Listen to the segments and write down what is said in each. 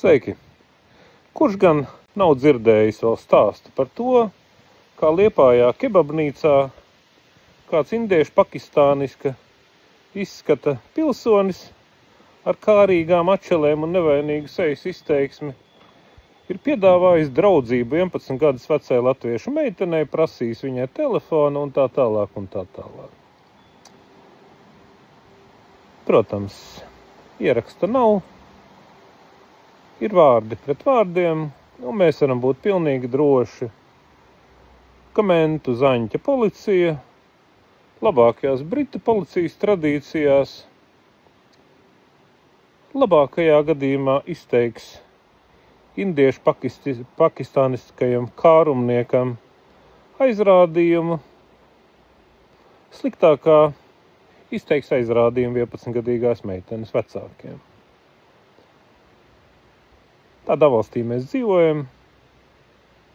Sveiki! Kurš gan nav dzirdējis vēl stāstu par to, kā Liepājā kebabnīcā kāds indiešu pakistāniska izskata pilsonis ar kārīgām atšelēm un nevainīgu sejas izteiksmi ir piedāvājis draudzību 11 gadus vecai latviešu meitenei, prasījis viņai telefonu un tā tālāk un tā tālāk. Protams, ieraksta nav, ir vārdi pret vārdiem, un mēs varam būt pilnīgi droši, ka mentu zaņķa policija labākajās britu policijas tradīcijās labākajā gadījumā izteiks indiešu pakistāniskajam kārumniekam aizrādījumu, sliktākā izteiks aizrādījumu 11-gadīgās meitenes vecākiem. Tādā valstī mēs dzīvojam.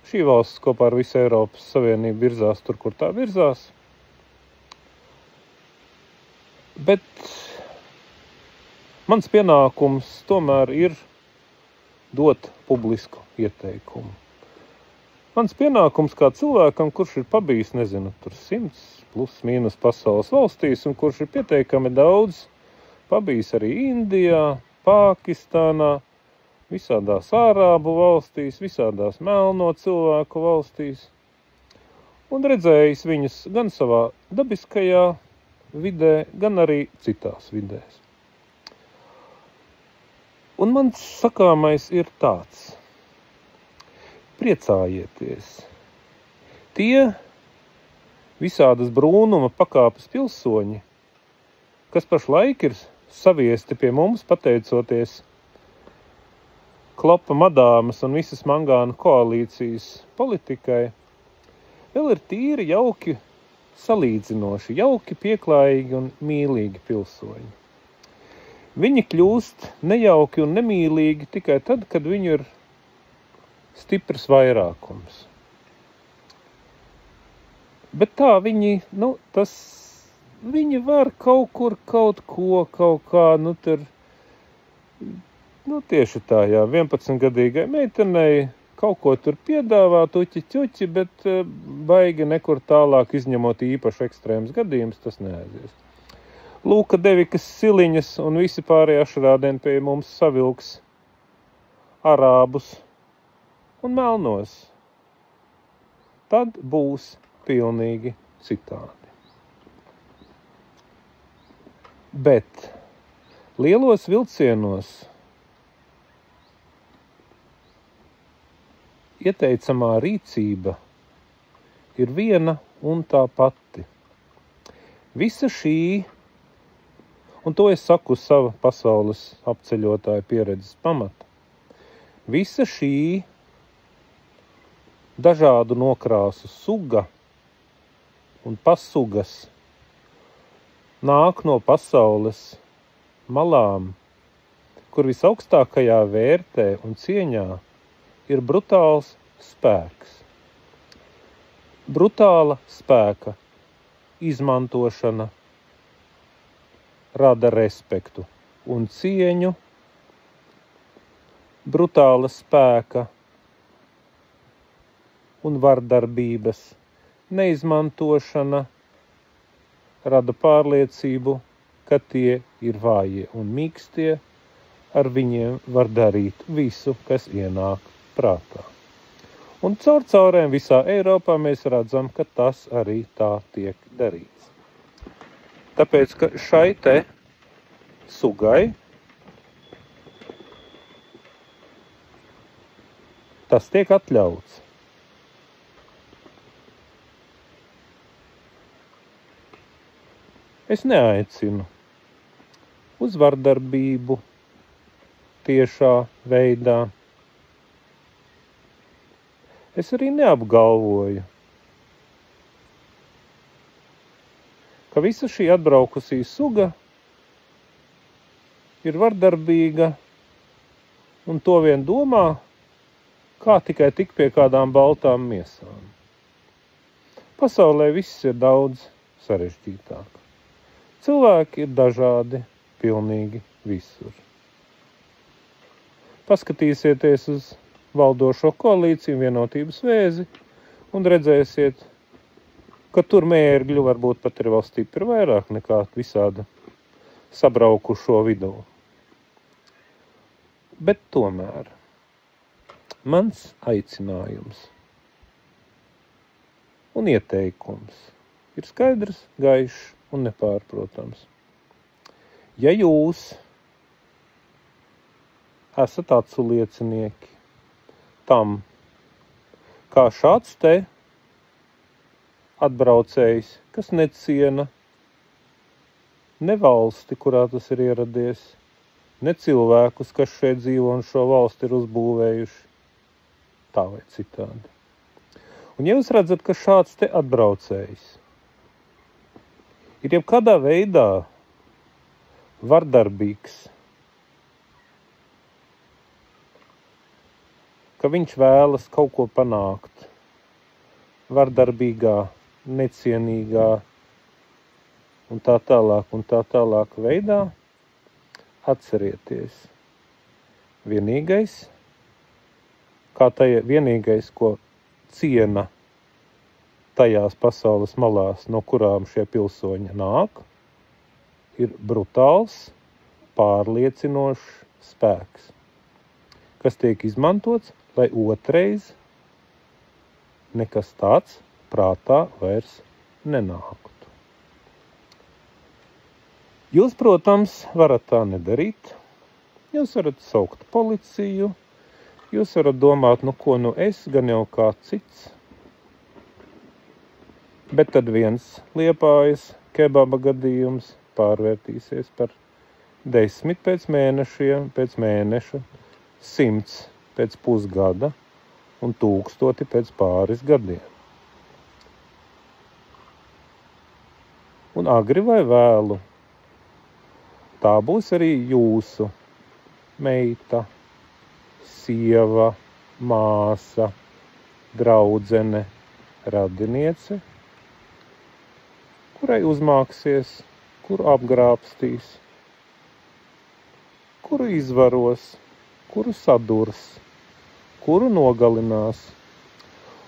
Šī valsts kopā ar visu Eiropas Savienību virzās tur, kur tā virzās. Bet mans pienākums tomēr ir dot publisku ieteikumu. Mans pienākums kā cilvēkam, kurš ir pabijis, nezinu, tur 100 plus mīnus pasaules valstīs un kurš ir pietiekami daudz pabijis arī Indijā, Pakistānā, visādās ārābu valstīs, visādās melno cilvēku valstīs un redzējis viņus gan savā dabiskajā vidē, gan arī citās vidēs. Un mans sakāmais ir tāds: priecājieties! Tie visādas brūnuma pakāpes pilsoņi, kas pašlaik ir saviesti pie mums pateicoties Klopa madāmas un visas mangānu koalīcijas politikai, vēl ir tīri jauki salīdzinoši, jauki pieklājīgi un mīlīgi pilsoņi. Viņi kļūst nejauki un nemīlīgi tikai tad, kad viņu ir stiprs vairākums. Bet tā viņi, viņi var kaut kur, kaut ko, kaut kā, tieši tā, jā, 11-gadīgai meitenei kaut ko tur piedāvāt, uķi, bet baigi nekur tālāk, izņemot īpaši ekstrēms gadījums, tas neaizies. Lūka Devikas Siliņas un visi pārējie ašrādēni pie mums savilks arābus un melnos. Tad būs pilnīgi citādi. Bet lielos vilcienos ieteicamā rīcība ir viena un tā pati. Visa šī, un to es saku uz sava pasaules apceļotāja pieredzes pamata, visa šī dažādu nokrāsu suga un pasugas nāk no pasaules malām, kur visaugstākajā vērtē un cieņā ir brutāls spēks. Brutāla spēka izmantošana rada respektu un cieņu, brutāla spēka un vardarbības neizmantošana rada pārliecību, ka tie ir vājie un mīkstie, ar viņiem var darīt visu, kas ienāk prātā. Un caurēm visā Eiropā mēs redzam, ka tas arī tā tiek darīts. Tāpēc, ka šai te sugai tas tiek atļauts. Es neaicinu uz vardarbību tiešā veidā. Es arī neapgalvoju, ka visa šī atbraukusī suga ir vardarbīga un to vien domā, kā tikai tik pie kādām baltām miesām. Pasaulē viss ir daudz sarežģītāk. Cilvēki ir dažādi pilnīgi visur. Paskatīsieties uz valdošo koalīciju, Vienotības vēzi un redzēsiet, ka tur mērgļu varbūt pat ir vēl stipri vairāk nekā visāda sabraukušo vidū. Bet tomēr mans aicinājums un ieteikums ir skaidrs, gaišs un nepārprotams. Ja jūs esat acu liecinieki tam, kā šāds te atbraucējs, kas neciena ne valsti, kurā tas ir ieradies, ne cilvēkus, kas šeit dzīvo un šo valsti ir uzbūvējuši, tā vai citādi. Un ja jūs redzat, ka šāds te atbraucējs ir jebkādā veidā vardarbīgs, ka viņš vēlas kaut ko panākt vardarbīgā, necienīgā un tā tālāk veidā, atcerieties. Vienīgais, ko ciena tajās pasaules malās, no kurām šie pilsoņi nāk, ir brutāls, pārliecinošs spēks, kas tiek izmantots, lai otrais nekas tāds prātā vairs nenāktu. Jūs, protams, varat tā nedarīt. Jūs varat saukt policiju, jūs varat domāt, ko es, gan jau kā cits. Bet tad viens Liepājas kebaba gadījums pārvērtīsies par 10 pēc mēnešiem, pēc mēneša, 100 pēc pusgada un 1000 pēc pāris gadiem. Un agri vai vēlu, tā būs arī jūsu meita, sieva, māsa, draudzene, radiniece, kurai uzmāksies, kuru apgrābstīs, kuru izvaros, kuru sadurs, kuru nogalinās,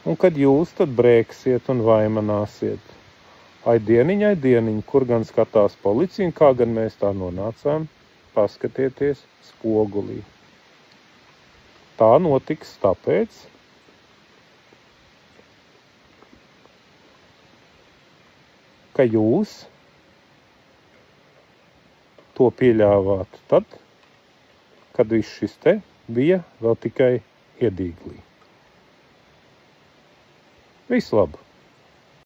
un kad jūs tad brēksiet un vaimanāsiet. Ai dieniņ, kur gan skatās policija, un kā gan mēs tā nonācām, paskatieties spogulī. Tā notiks tāpēc, ka jūs to pieļāvāt tad, kad viss šis te bija vēl tikai iedīglī. Visu labu!